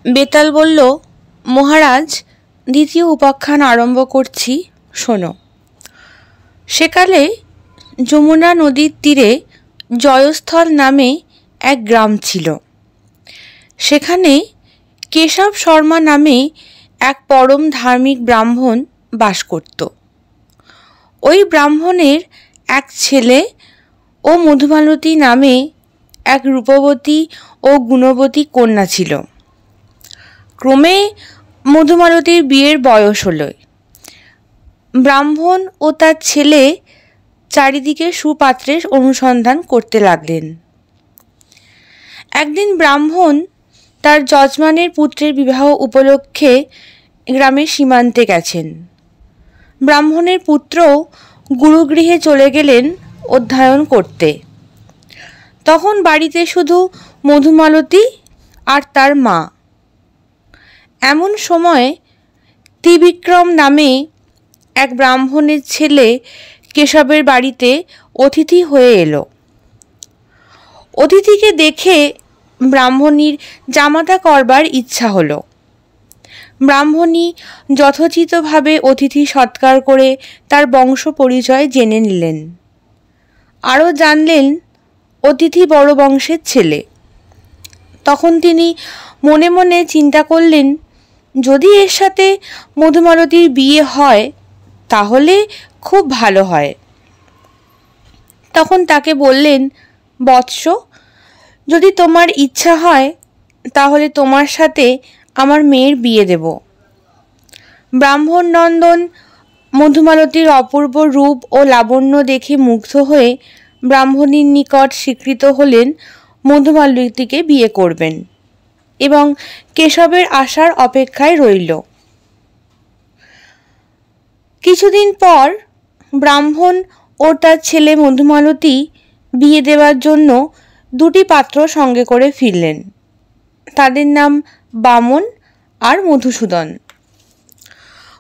বেতাল বলল, মহারাজ, দ্বিতীয় উপাখ্যান আরম্ভ করছি, শোনো। সেকালে যমুনা নদীর তীরে জয়স্থল নামে এক গ্রাম ছিল। সেখানে কেশব শর্মা নামে এক পরম ধার্মিক ব্রাহ্মণ বাস করত। ওই ব্রাহ্মণের এক ছেলে ও মধুমালতী নামে এক রূপবতী ও গুণবতী কন্যা ছিল। ক্রমে মধুমালতীর বিয়ের বয়স হলো। ব্রাহ্মণ ও তার ছেলে চারিদিকে সুপাত্রের অনুসন্ধান করতে লাগলেন। একদিন ব্রাহ্মণ তার যজমানের পুত্রের বিবাহ উপলক্ষে গ্রামের সীমান্তে গেছেন। ব্রাহ্মণের পুত্রও গুরুগৃহে চলে গেলেন অধ্যয়ন করতে। তখন বাড়িতে শুধু মধুমালতী আর তার মা। এমন সময় ত্রিবিক্রম নামে এক ব্রাহ্মণের ছেলে কেশবের বাড়িতে অতিথি হয়ে এলো। অতিথিকে দেখে ব্রাহ্মণীর জামাতা করবার ইচ্ছা হলো। ব্রাহ্মণী যথোচিতভাবে অতিথি সৎকার করে তার বংশ পরিচয় জেনে নিলেন। আরও জানলেন অতিথি বড় বংশের ছেলে। তখন তিনি মনে মনে চিন্তা করলেন, যদি এর সাথে মধুমালতীর বিয়ে হয় তাহলে খুব ভালো হয়। তখন তাকে বললেন, বৎস, যদি তোমার ইচ্ছা হয় তাহলে তোমার সাথে আমার মেয়ের বিয়ে দেব। ব্রাহ্মণ নন্দন মধুমালতীর অপূর্ব রূপ ও লাবণ্য দেখে মুগ্ধ হয়ে ব্রাহ্মণীর নিকট স্বীকৃত হলেন মধুমালতীকে বিয়ে করবেন এবং কেশবের আসার অপেক্ষায় রইল। কিছুদিন পর ব্রাহ্মণ ও তার ছেলে মধুমালতী বিয়ে দেওয়ার জন্য দুটি পাত্র সঙ্গে করে ফিরলেন। তাদের নাম বামন আর মধুসূদন।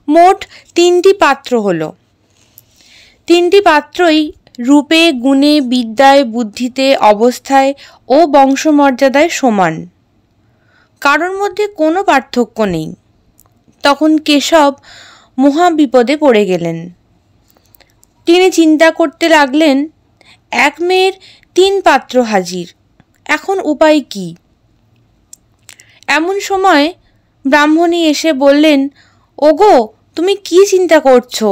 মোট 3টি পাত্র হলো। 3টি পাত্রই রূপে, গুণে, বিদ্যায়, বুদ্ধিতে, অবস্থায় ও বংশমর্যাদায় সমান। কারোর মধ্যে কোনো পার্থক্য নেই। তখন কেশব মহা বিপদে পড়ে গেলেন। তিনি চিন্তা করতে লাগলেন, এক মেয়ের 3 পাত্র হাজির, এখন উপায় কি? এমন সময় ব্রাহ্মণী এসে বললেন, ওগো, তুমি কি চিন্তা করছো?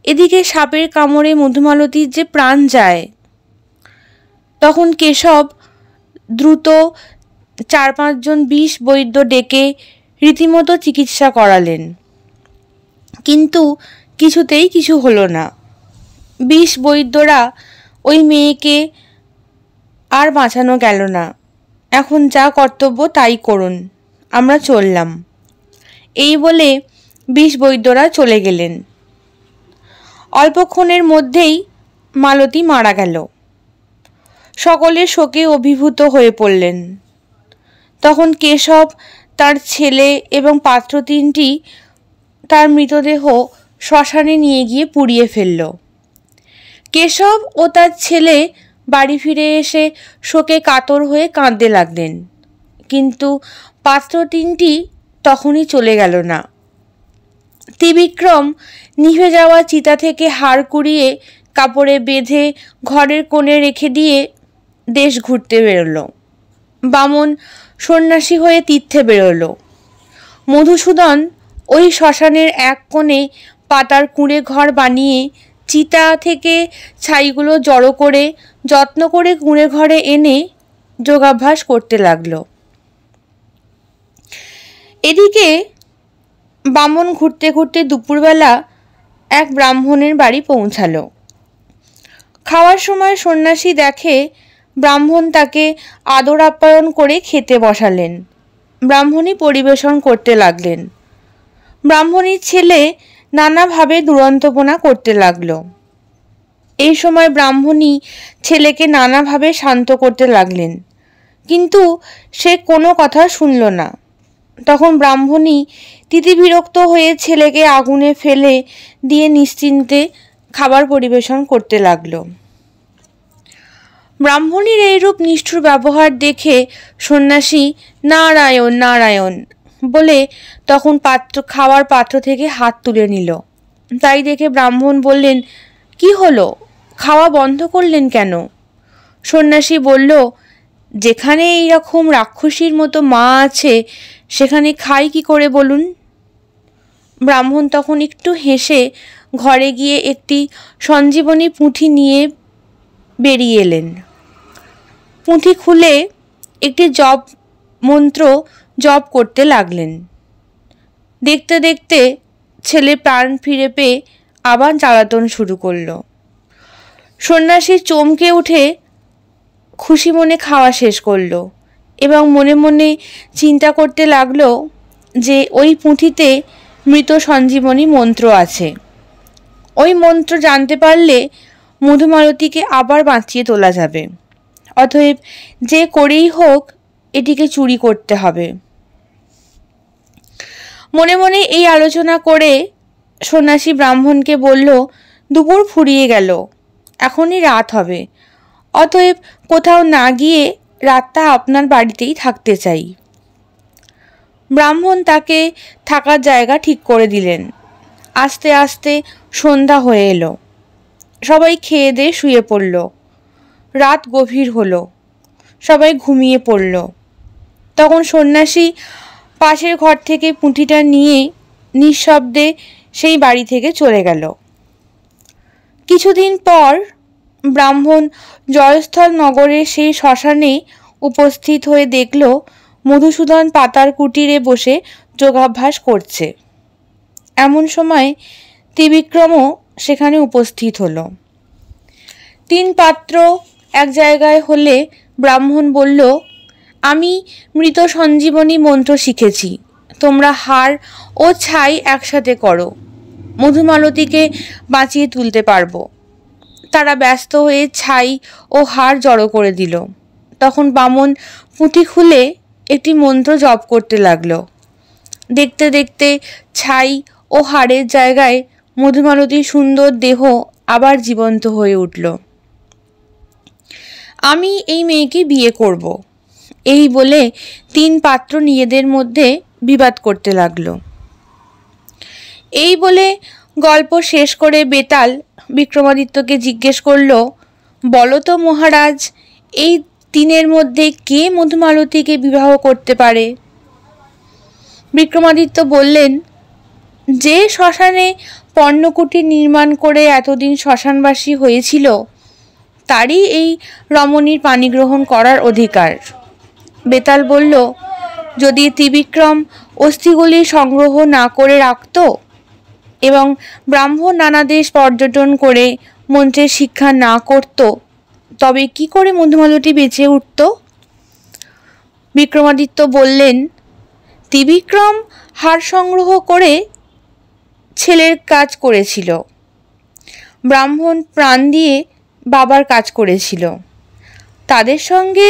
এদিকে সাপের কামড়ে মধুমালতীর যে প্রাণ যায়। তখন কেশব দ্রুত 4-5 জন বিষ বৈদ্য ডেকে রীতিমতো চিকিৎসা করালেন, কিন্তু কিছুতেই কিছু হলো না। বিষ বৈদ্যরা ওই মেয়েকে আর বাঁচানো গেল না। এখন যা কর্তব্য তাই করুন, আমরা চললাম। এই বলে বিষ বৈদ্যরা চলে গেলেন। অল্পক্ষণের মধ্যেই মালতী মারা গেল। সকলে শোকে অভিভূত হয়ে পড়লেন। তখন কেশব তার ছেলে এবং পাত্র 3টি তার মৃতদেহ শ্মশানে নিয়ে গিয়ে পুড়িয়ে ফেলল। কেশব ও তার ছেলে বাড়ি ফিরে এসে শোকে কাতর হয়ে কাঁদতে লাগলেন, কিন্তু পাত্র 3টি তখনই চলে গেল না। ত্রিবিক্রম নিভে যাওয়া চিতা থেকে হাড় কুড়িয়ে কাপড়ে বেঁধে ঘরের কোণে রেখে দিয়ে দেশ ঘুরতে বেরোলো। বামন সন্ন্যাসী হয়ে তীর্থে বেরোলো। মধুসূদন ওই শ্মশানের এক কোণে পাতার কুঁড়ে ঘর বানিয়ে চিতা থেকে ছাইগুলো জড়ো করে যত্ন করে কুঁড়ে ঘরে এনে যোগাভ্যাস করতে লাগলো। এদিকে বামন ঘুরতে ঘুরতে দুপুরবেলা এক ব্রাহ্মণের বাড়ি পৌঁছালো। খাওয়ার সময় সন্ন্যাসী দেখে ব্রাহ্মণ তাকে আদর আপ্যায়ন করে খেতে বসালেন। ব্রাহ্মণী পরিবেশন করতে লাগলেন। ব্রাহ্মণীর ছেলে নানাভাবে দুরন্তপনা করতে লাগলো। এই সময় ব্রাহ্মণী ছেলেকে নানাভাবে শান্ত করতে লাগলেন, কিন্তু সে কোনো কথা শুনল না। তখন ব্রাহ্মণী তিতিবিরক্ত হয়ে ছেলেকে আগুনে ফেলে দিয়ে নিশ্চিন্তে খাবার পরিবেশন করতে লাগলো। ব্রাহ্মণীর এইরূপ নিষ্ঠুর ব্যবহার দেখে সন্ন্যাসী নারায়ণ নারায়ণ বলে তখন খাওয়ার পাত্র থেকে হাত তুলে নিল। তাই দেখে ব্রাহ্মণ বললেন, কি হলো, খাওয়া বন্ধ করলেন কেন? সন্ন্যাসী বলল, যেখানে এইরকম রাক্ষসীর মতো মা আছে সেখানে খাই কি করে বলুন? ব্রাহ্মণ তখন একটু হেসে ঘরে গিয়ে একটি সঞ্জীবনী পুঁথি নিয়ে বেরিয়ে এলেন। পুঁথি খুলে একটি মন্ত্র জপ করতে লাগলেন। দেখতে দেখতে ছেলে প্রাণ ফিরে পেয়ে আবার জ্বালাতন শুরু করলো। সন্ন্যাসী চমকে উঠে খুশি মনে খাওয়া শেষ করলো এবং মনে মনে চিন্তা করতে লাগলো যে ওই পুঁথিতে মৃত সঞ্জীবনী মন্ত্র আছে। ওই মন্ত্র জানতে পারলে মধুমালতীকে আবার বাঁচিয়ে তোলা যাবে। অতএব যে করেই হোক এটিকে চুরি করতে হবে। মনে মনে এই আলোচনা করে সন্ন্যাসী ব্রাহ্মণকে বলল, দুপুর ফুরিয়ে গেল, এখনই রাত হবে, অতএব কোথাও না গিয়ে রাতটা আপনার বাড়িতেই থাকতে চাই। ব্রাহ্মণ তাকে থাকার জায়গা ঠিক করে দিলেন। আস্তে আস্তে সন্ধ্যা হয়ে এলো। সবাই খেয়ে দিয়ে শুয়ে পড়ল। রাত গভীর হলো, সবাই ঘুমিয়ে পড়ল। তখন সন্ন্যাসী পাশের ঘর থেকে পুঁথিটা নিয়ে নিঃশব্দে সেই বাড়ি থেকে চলে গেল। কিছুদিন পর ব্রাহ্মণ জয়স্থল নগরের সেই শ্মশানে উপস্থিত হয়ে দেখল মধুসূদন পাতার কুটিরে বসে যোগাভ্যাস করছে। এমন সময় ত্রিবিক্রমও সেখানে উপস্থিত হলো। 3 পাত্র এক জায়গায় হলে ব্রাহ্মণ বলল, আমি মৃত সঞ্জীবনী মন্ত্র শিখেছি, তোমরা হাড় ও ছাই একসাথে করো, মধুমালতীকে বাঁচিয়ে তুলতে পারবো। তারা ব্যস্ত হয়ে ছাই ও হাড় জড়ো করে দিল। তখন বামন পুঁথি খুলে একটি মন্ত্র জপ করতে লাগলো। দেখতে দেখতে ছাই ও হাড়ের জায়গায় মধুমালতীর সুন্দর দেহ আবার জীবন্ত হয়ে উঠল। আমি এই মেয়েকে বিয়ে করব, এই বলে 3 পাত্র নিজেদের মধ্যে বিবাদ করতে লাগলো। এই বলে গল্প শেষ করে বেতাল বিক্রমাদিত্যকে জিজ্ঞেস করল, বলো তো মহারাজ, এই 3-এর মধ্যে কে মধুমালতীকে বিবাহ করতে পারে? বিক্রমাদিত্য বললেন, যে শ্মশানে পর্ণকুটির নির্মাণ করে এতদিন শ্মশানবাসী হয়েছিল তারই এই রমণীর পানি গ্রহণ করার অধিকার। বেতাল বলল, যদি ত্রিবিক্রম অস্থিগুলি সংগ্রহ না করে রাখত এবং ব্রাহ্মণ নানা দেশ পর্যটন করে মন্ত্রের শিক্ষা না করত, তবে কি করে মধুমালতী বেঁচে উঠত? বিক্রমাদিত্য বললেন, ত্রিবিক্রম হার সংগ্রহ করে ছেলের কাজ করেছিল, ব্রাহ্মণ প্রাণ দিয়ে বাবার কাজ করেছিল, তাদের সঙ্গে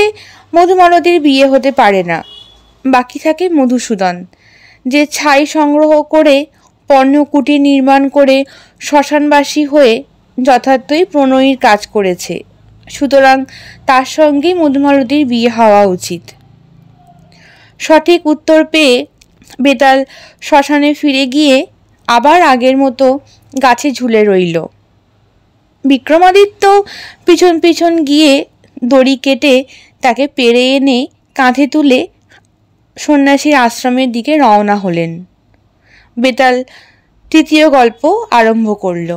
মধুমালতীর বিয়ে হতে পারে না। বাকি থাকে মধুসূদন, যে ছাই সংগ্রহ করে পর্ণকুটির নির্মাণ করে শ্মশানবাসী হয়ে যথার্থই প্রণয়ীর কাজ করেছে, সুতরাং তার সঙ্গেই মধুমালতীর বিয়ে হওয়া উচিত। সঠিক উত্তর পেয়ে বেতাল শ্মশানে ফিরে গিয়ে আবার আগের মতো গাছে ঝুলে রইল। বিক্রমাদিত্য পিছন পিছন গিয়ে দড়ি কেটে তাকে পেড়ে এনে কাঁধে তুলে সন্ন্যাসীর আশ্রমের দিকে রওনা হলেন। বেতাল 3য় গল্প আরম্ভ করল।